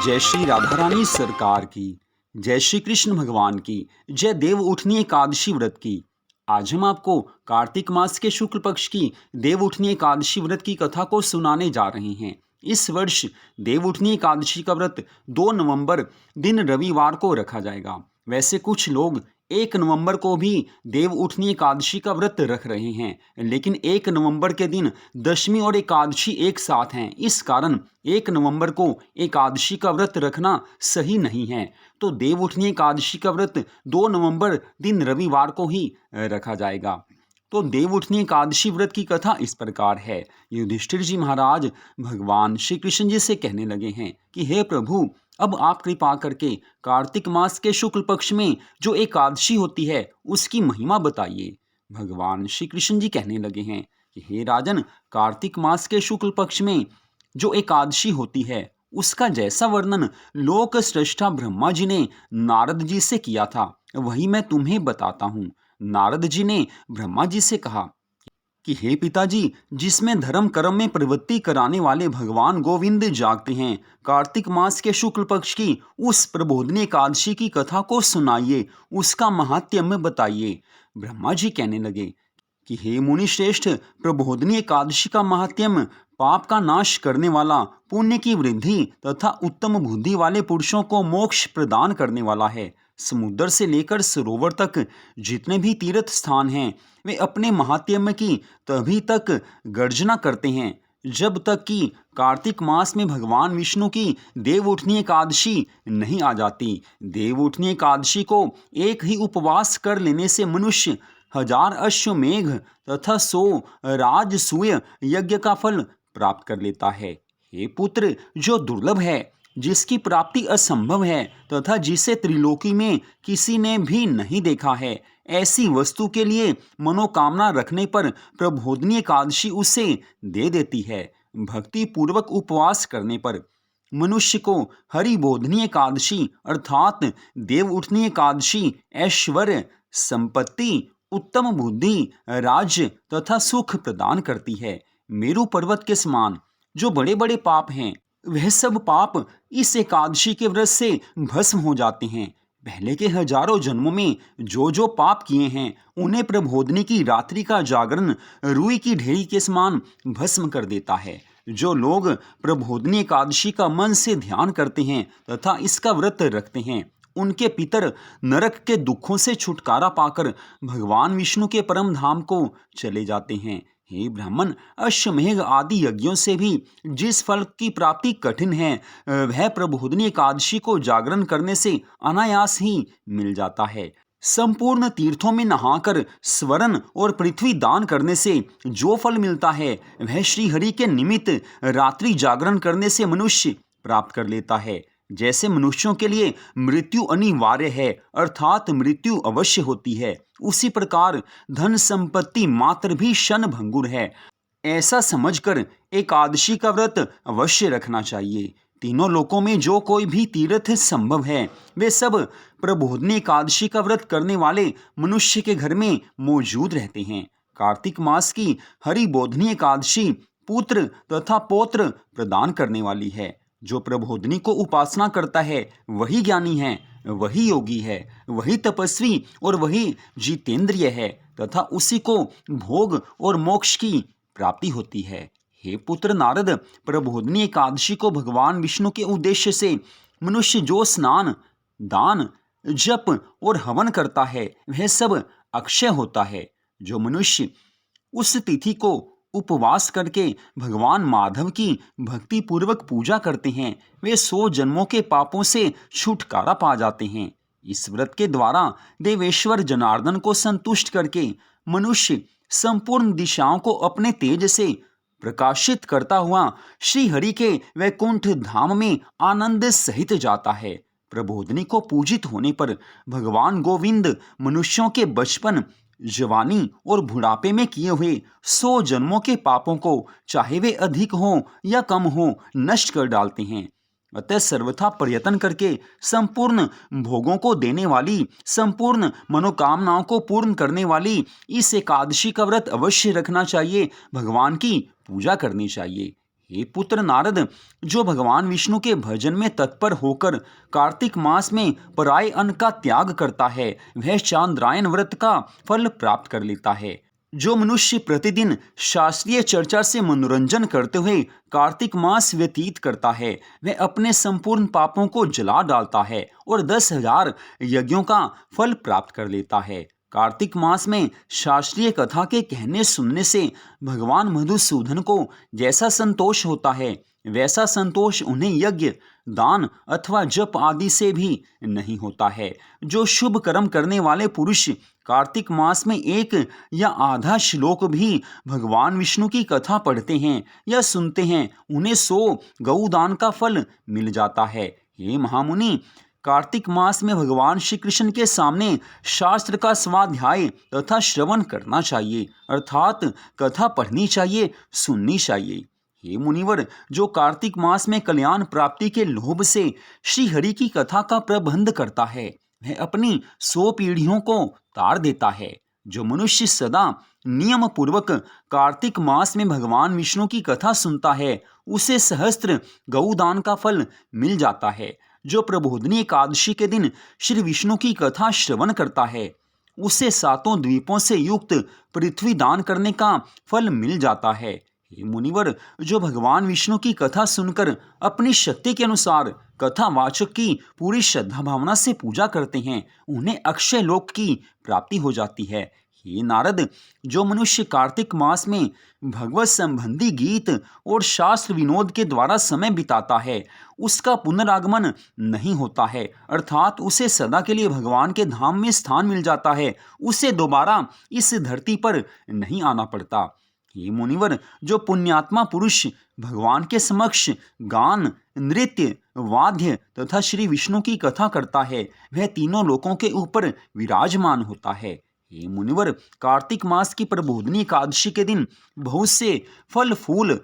जय श्री राधा रानी सरकार की। जय श्री कृष्ण भगवान की। जय देव उठनी एकादशी व्रत की। आज हम आपको कार्तिक मास के शुक्ल पक्ष की देव उठनी एकादशी व्रत की कथा को सुनाने जा रहे हैं। इस वर्ष देव उठनी एकादशी का व्रत 2 नवंबर दिन रविवार को रखा जाएगा। वैसे कुछ लोग 1 नवंबर को भी देव उठनी एकादशी का व्रत रख रहे हैं, लेकिन 1 नवंबर के दिन दशमी और एकादशी एक साथ हैं। इस कारण 1 नवंबर को एकादशी का व्रत रखना सही नहीं है। तो देव उठनी एकादशी का व्रत 2 नवंबर दिन रविवार को ही रखा जाएगा। तो देव उठनी एकादशी व्रत की कथा इस प्रकार है। युधिष्ठिर जी महाराज भगवान श्री कृष्ण जी से कहने लगे हैं कि हे प्रभु, अब आप कृपा करके कार्तिक मास के शुक्ल पक्ष में जो एकादशी होती है उसकी महिमा बताइए। भगवान श्री कृष्ण जी कहने लगे हैं कि हे राजन, कार्तिक मास के शुक्ल पक्ष में जो एकादशी होती है उसका जैसा वर्णन लोक श्रेष्ठा ब्रह्मा जी ने नारद जी से किया था, वही मैं तुम्हें बताता हूँ। नारद जी ने ब्रह्मा जी से कहा कि हे पिताजी, जिसमें धर्म कर्म में प्रवृत्ति कराने वाले भगवान गोविंद जागते हैं, कार्तिक मास के शुक्ल पक्ष की उस प्रबोधनी एकादशी की कथा को सुनाइए, उसका महात्म्य बताइए। ब्रह्मा जी कहने लगे कि हे मुनि श्रेष्ठ, प्रबोधनी एकादशी का महात्म्य पाप का नाश करने वाला, पुण्य की वृद्धि तथा उत्तम बुद्धि वाले पुरुषों को मोक्ष प्रदान करने वाला है। समुद्र से लेकर सरोवर तक जितने भी तीर्थ स्थान हैं, वे अपने महात्म्य की तभी तक गर्जना करते हैं जब तक कि कार्तिक मास में भगवान विष्णु की देव उठनी एकादशी नहीं आ जाती। देव उठनी एकादशी को एक ही उपवास कर लेने से मनुष्य 1000 अश्वमेघ तथा 100 राजसूय यज्ञ का फल प्राप्त कर लेता है। हे पुत्र, जो दुर्लभ है, जिसकी प्राप्ति असंभव है तथा जिसे त्रिलोकी में किसी ने भी नहीं देखा है, ऐसी वस्तु के लिए मनोकामना रखने पर प्रबोधनी एकादशी उसे दे देती है। भक्ति पूर्वक उपवास करने पर मनुष्य को हरिबोधनी एकादशी अर्थात देव उठनी एकादशी ऐश्वर्य, संपत्ति, उत्तम बुद्धि, राज्य तथा सुख प्रदान करती है। मेरु पर्वत के समान जो बड़े बड़े पाप हैं, वह सब पाप इस एकादशी के व्रत से भस्म हो जाते हैं। पहले के हजारों जन्मों में जो जो पाप किए हैं, उन्हें प्रबोधनी की रात्रि का जागरण रुई की ढेरी के समान भस्म कर देता है। जो लोग प्रबोधनी एकादशी का मन से ध्यान करते हैं तथा इसका व्रत रखते हैं, उनके पितर नरक के दुखों से छुटकारा पाकर भगवान विष्णु के परम धाम को चले जाते हैं। हे ब्राह्मण, अश्वमेघ आदि यज्ञों से भी जिस फल की प्राप्ति कठिन है, वह प्रबोधनी एकादशी को जागरण करने से अनायास ही मिल जाता है। संपूर्ण तीर्थों में नहाकर स्वर्ण और पृथ्वी दान करने से जो फल मिलता है, वह श्री हरि के निमित्त रात्रि जागरण करने से मनुष्य प्राप्त कर लेता है। जैसे मनुष्यों के लिए मृत्यु अनिवार्य है अर्थात मृत्यु अवश्य होती है, उसी प्रकार धन संपत्ति मात्र भी क्षण भंगुर है। ऐसा समझकर एकादशी का व्रत अवश्य रखना चाहिए। तीनों लोकों में जो कोई भी तीर्थ संभव है, वे सब प्रबोधनी एकादशी का व्रत करने वाले मनुष्य के घर में मौजूद रहते हैं। कार्तिक मास की हरिबोधनी एकादशी पुत्र तथा पौत्र प्रदान करने वाली है। जो प्रबोधनी को उपासना करता है वही ज्ञानी है, वही योगी है, वही तपस्वी और वही जितेंद्रिय है तथा उसी को भोग और मोक्ष की प्राप्ति होती है। हे पुत्र नारद, प्रबोधनी एकादशी को भगवान विष्णु के उद्देश्य से मनुष्य जो स्नान, दान, जप और हवन करता है, वह सब अक्षय होता है। जो मनुष्य उस तिथि को उपवास करके भगवान माधव की भक्ति पूर्वक पूजा करते हैं, वे 100 जन्मों के पापों से छुटकारा पा जाते हैं। इस व्रत के द्वारा देवेश्वर जनार्दन को संतुष्ट करके मनुष्य संपूर्ण दिशाओं को अपने तेज से प्रकाशित करता हुआ श्री हरि के वैकुंठ धाम में आनंद सहित जाता है। प्रबोधनी को पूजित होने पर भगवान गोविंद मनुष्यों के बचपन, जवानी और बुढ़ापे में किए हुए 100 जन्मों के पापों को, चाहे वे अधिक हों या कम हों, नष्ट कर डालते हैं। अतः सर्वथा प्रयत्न करके संपूर्ण भोगों को देने वाली, संपूर्ण मनोकामनाओं को पूर्ण करने वाली इस एकादशी का व्रत अवश्य रखना चाहिए, भगवान की पूजा करनी चाहिए। हे पुत्र नारद, जो भगवान विष्णु के भजन में तत्पर होकर कार्तिक मास में पराये अन्न का त्याग करता है, वह चांद्रायन व्रत का फल प्राप्त कर लेता है। जो मनुष्य प्रतिदिन शास्त्रीय चर्चा से मनोरंजन करते हुए कार्तिक मास व्यतीत करता है, वह अपने संपूर्ण पापों को जला डालता है और 10,000 यज्ञों का फल प्राप्त कर लेता है। कार्तिक मास में शास्त्रीय कथा के कहने सुनने से भगवान मधुसूदन को जैसा संतोष होता है, वैसा संतोष उन्हें यज्ञ, दान अथवा जप आदि से भी नहीं होता है। जो शुभ कर्म करने वाले पुरुष कार्तिक मास में एक या आधा श्लोक भी भगवान विष्णु की कथा पढ़ते हैं या सुनते हैं, उन्हें 100 गौदान का फल मिल जाता है। हे महामुनि, कार्तिक मास में भगवान श्री कृष्ण के सामने शास्त्र का स्वाध्याय तथा श्रवण करना चाहिए, अर्थात कथा पढ़नी चाहिए, सुननी चाहिए। हे मुनिवर, जो कार्तिक मास में कल्याण प्राप्ति के लोभ से श्री हरि की कथा का प्रबंध करता है, वह अपनी 100 पीढ़ियों को तार देता है। जो मनुष्य सदा नियम पूर्वक कार्तिक मास में भगवान विष्णु की कथा सुनता है, उसे सहस्त्र गौदान का फल मिल जाता है। जो प्रबोधनी एकादशी के दिन श्री विष्णु की कथा श्रवण करता है, उसे 7 द्वीपों से युक्त पृथ्वी दान करने का फल मिल जाता है। हे मुनिवर, जो भगवान विष्णु की कथा सुनकर अपनी शक्ति के अनुसार कथावाचक की पूरी श्रद्धा भावना से पूजा करते हैं, उन्हें अक्षय लोक की प्राप्ति हो जाती है। हे नारद, जो मनुष्य कार्तिक मास में भगवत संबंधी गीत और शास्त्र विनोद के द्वारा समय बिताता है, उसका पुनरागमन नहीं होता है, अर्थात उसे सदा के लिए भगवान के धाम में स्थान मिल जाता है, उसे दोबारा इस धरती पर नहीं आना पड़ता। हे मुनिवर, जो पुण्यात्मा पुरुष भगवान के समक्ष गान, नृत्य, वाद्य तथा श्री विष्णु की कथा करता है, वह तीनों लोकों के ऊपर विराजमान होता है। हे मुनिवर, कार्तिक मास की प्रबोधनी एकादशी के दिन बहुत से फल फूल,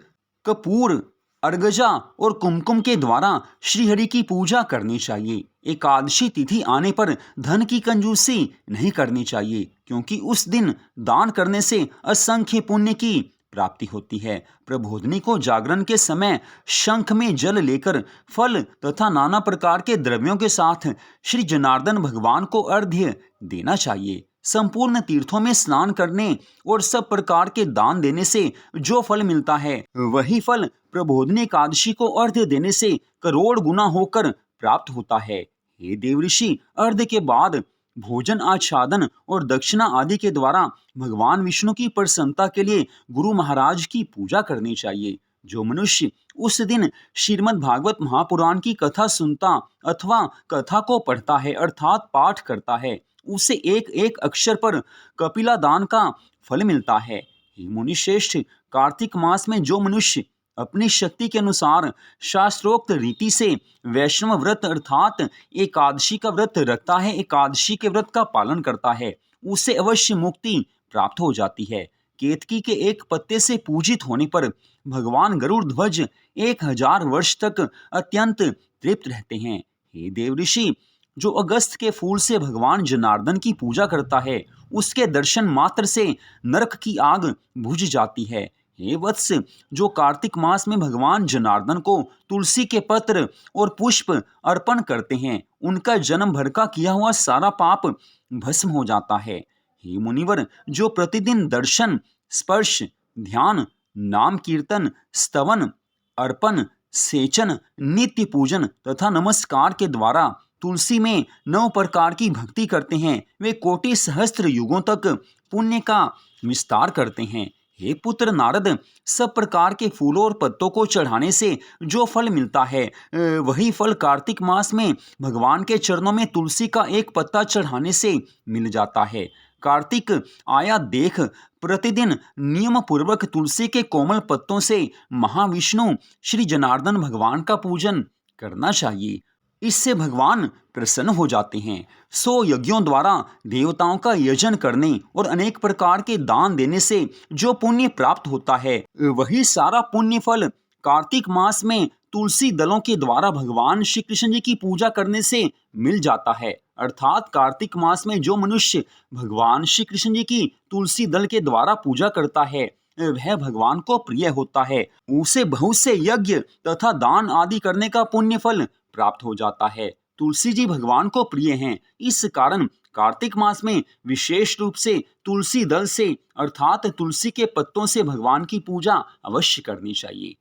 कपूर, अर्गजा और कुमकुम के द्वारा श्रीहरि की पूजा करनी चाहिए। एकादशी तिथि आने पर धन की कंजूसी नहीं करनी चाहिए, क्योंकि उस दिन दान करने से असंख्य पुण्य की प्राप्ति होती है। प्रबोधनी को जागरण के समय शंख में जल लेकर फल तथा नाना प्रकार के द्रव्यों के साथ श्री जनार्दन भगवान को अर्घ्य देना चाहिए। संपूर्ण तीर्थों में स्नान करने और सब प्रकार के दान देने से जो फल मिलता है, वही फल प्रबोधनी एकादशी को अर्घ्य देने से करोड़ गुना होकर प्राप्त होता है। हे देवऋषि, अर्घ्य के बाद भोजन, आच्छादन और दक्षिणा आदि के द्वारा भगवान विष्णु की प्रसन्नता के लिए गुरु महाराज की पूजा करनी चाहिए। जो मनुष्य उस दिन श्रीमद् भागवत महापुराण की कथा सुनता अथवा कथा को पढ़ता है, अर्थात पाठ करता है, उसे एक एक अक्षर पर कपिला दान का फल मिलता है। हे मुनि श्रेष्ठ, कार्तिक मास में जो मनुष्य अपनी शक्ति के अनुसार शास्त्रोक्त रीति से वैष्णव व्रत अर्थात एकादशी का व्रत रखता है, एकादशी के व्रत का पालन करता है, उसे अवश्य मुक्ति प्राप्त हो जाती है। केतकी के एक पत्ते से पूजित होने पर भगवान गरुड़ ध्वज 1000 वर्ष तक अत्यंत तृप्त रहते हैं। हे देवऋषि, जो अगस्त के फूल से भगवान जनार्दन की पूजा करता है, उसके दर्शन मात्र से नरक की आग बुझ जाती है। हे वत्स, जो कार्तिक मास में भगवान जनार्दन को तुलसी के पत्र और पुष्प अर्पण करते हैं, उनका जन्म भर का किया हुआ सारा पाप भस्म हो जाता है। हे मुनिवर, जो प्रतिदिन दर्शन, स्पर्श, ध्यान, नाम कीर्तन, स्तवन, अर्पण, सेचन, नित्य पूजन तथा नमस्कार के द्वारा तुलसी में 9 प्रकार की भक्ति करते हैं, वे कोटि सहस्त्र युगों तक पुण्य का विस्तार करते हैं। हे पुत्र नारद, सब प्रकार के फूलों और पत्तों को चढ़ाने से जो फल मिलता है, वही फल कार्तिक मास में भगवान के चरणों में तुलसी का एक पत्ता चढ़ाने से मिल जाता है। कार्तिक आया देख प्रतिदिन नियम पूर्वक तुलसी के कोमल पत्तों से महाविष्णु श्री जनार्दन भगवान का पूजन करना चाहिए। इससे भगवान प्रसन्न हो जाते हैं। 100 यज्ञों द्वारा देवताओं का यजन करने और अनेक प्रकार के दान देने से जो पुण्य प्राप्त होता है, वही सारा पुण्य फल कार्तिक मास में तुलसी दलों के द्वारा भगवान श्री कृष्ण जी की पूजा करने से मिल जाता है। अर्थात कार्तिक मास में जो मनुष्य भगवान श्री कृष्ण जी की तुलसी दल के द्वारा पूजा करता है, वह भगवान को प्रिय होता है। उसे बहुत से यज्ञ तथा दान आदि करने का पुण्य फल प्राप्त हो जाता है। तुलसी जी भगवान को प्रिय हैं, इस कारण कार्तिक मास में विशेष रूप से तुलसी दल से अर्थात तुलसी के पत्तों से भगवान की पूजा अवश्य करनी चाहिए।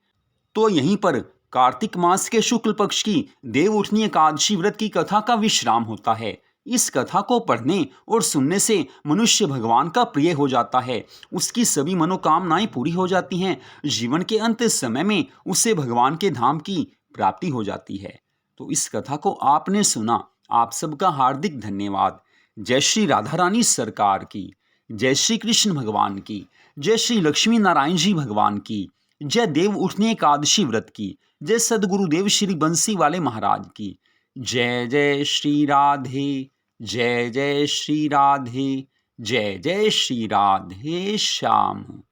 तो यहीं पर कार्तिक मास के शुक्ल पक्ष की देव उठनी एकादशी व्रत की कथा का विश्राम होता है। इस कथा को पढ़ने और सुनने से मनुष्य भगवान का प्रिय हो जाता है, उसकी सभी मनोकामनाएं पूरी हो जाती हैं, जीवन के अंत समय में उसे भगवान के धाम की प्राप्ति हो जाती है। तो इस कथा को आपने सुना, आप सबका हार्दिक धन्यवाद। जय श्री राधा रानी सरकार की, जय श्री कृष्ण भगवान की, जय श्री लक्ष्मी नारायण जी भगवान की, जय देव उठनी एकादशी व्रत की, जय सदगुरुदेव श्री बंसी वाले महाराज की। जय जय श्री राधे, जय जय श्री राधे, जय जय श्री राधे श्याम।